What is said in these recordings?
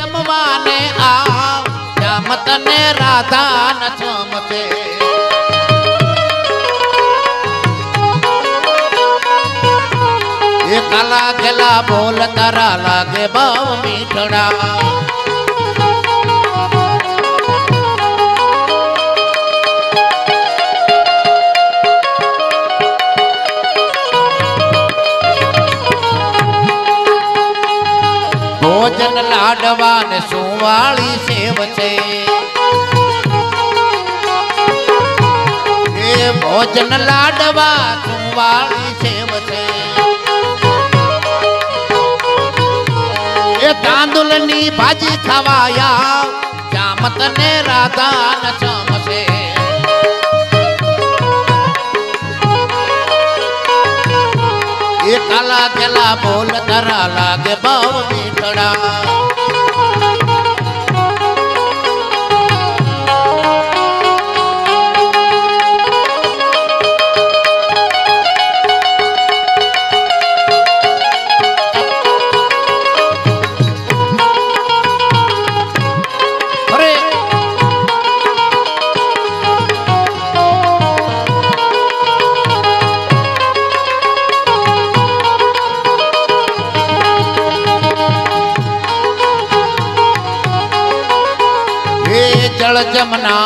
જમવાને આવ જામ તને રાધા ન ચમશે એ કાલા ગેલા બોલ તારા લાગે બહુ મીઠડા ભોજન લાડવા ને સુવાળી સેવ છે એ ભોજન લાડવા સુવાળી સેવ છે એ તાંદુલની ભાજી ખવાયા જામ તને રાધા ન ચમશે એ કાલા કેલા બોલ તારા લાગે બહુ મીઠડા जल जमना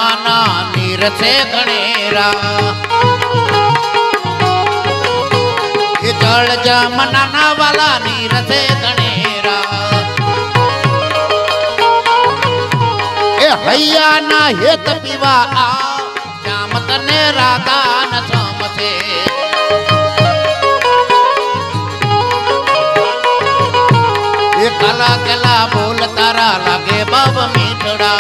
नीर से गणेरा ये जल जमना वाला नीर से गणेरा ए हैया ना हेत पीवा आ जाम तने राधा न चमसे ये काला केला बोल तारा लागे बब मीठड़ा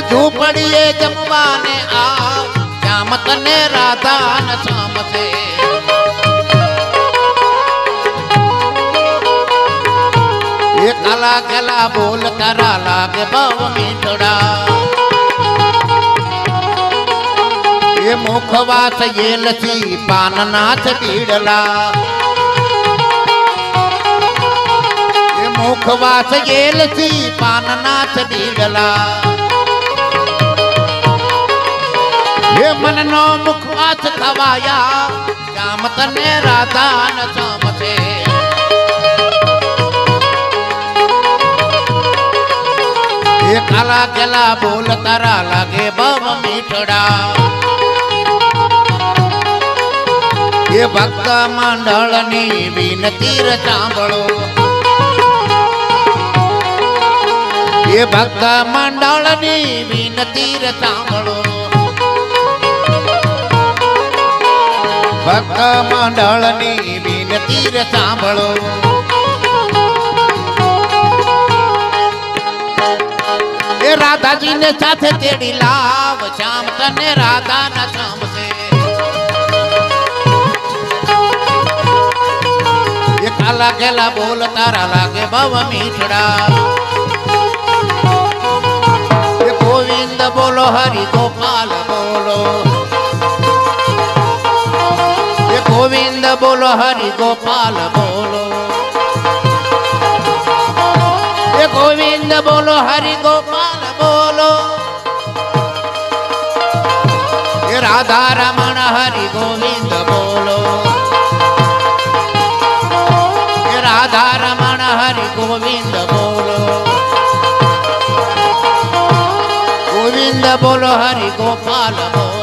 झूपड़िए जमवाने आव जाम तने राधा न चमसे ये काला केला बोल तारा लागे बहू मीठड़ा ये मुखवास ये लसी पान नाच बीड़ला ये मुखवास ये लसी पान नाच बीड़ला ये मन नो मुखवास खवाया जाम तने राधा न चमसे ये काला केला बोल तारा लागे बब मीठड़ा ये भक्त मंडल नी विनती सांभळो ये भक्त मंडल नी विनती सांभळो भक्त मंडल नी विनती सांभळो ए राधा जी ने साथे तेड़ी लाव श्याम तने राधा न चमसे ये काला केला बोल तारा लागे बव मीठड़ा ये गोविंद बोलो हरि गोपाल बोलो गोविंद बोलो हरि गोपाल बोलो ये गोविंद बोलो हरि गोपाल बोलो ये राधा रमण हरि गोविंद बोलो ये राधा रमण हरि गोविंद बोलो गोविंद बोलो हरि गोपाल बोलो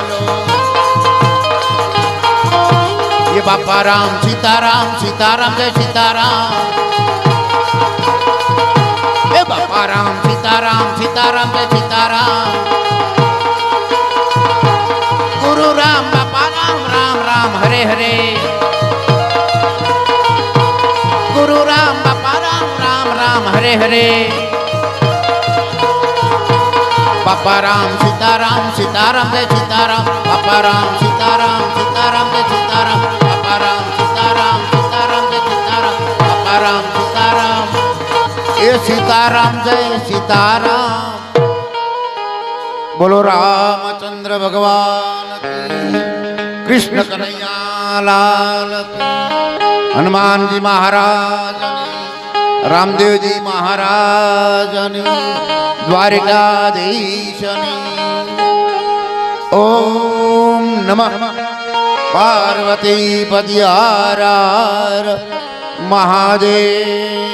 ये बापा राम सीताराम सीताराम जय सीताराम ये बापा राम सीताराम सीताराम जय सीताराम गुरु राम बापा राम राम राम हरे हरे गुरु राम बापा राम राम राम हरे हरे बापा राम सीताराम सीताराम जय सीताराम बापा राम सीताराम सीताराम जय सीताराम बापा राम सीताराम सीताराम जय सीताराम बापा राम सीताराम ये सीताराम जय सीताराम बोलो रामचंद्र भगवान की कृष्ण कन्हैया लाल की हनुमान जी महाराज રામદેવજી મહારાજની દ્વારિકાધીશની ઓમ નમઃ પાર્વતી પદ્યાર મહાદેવ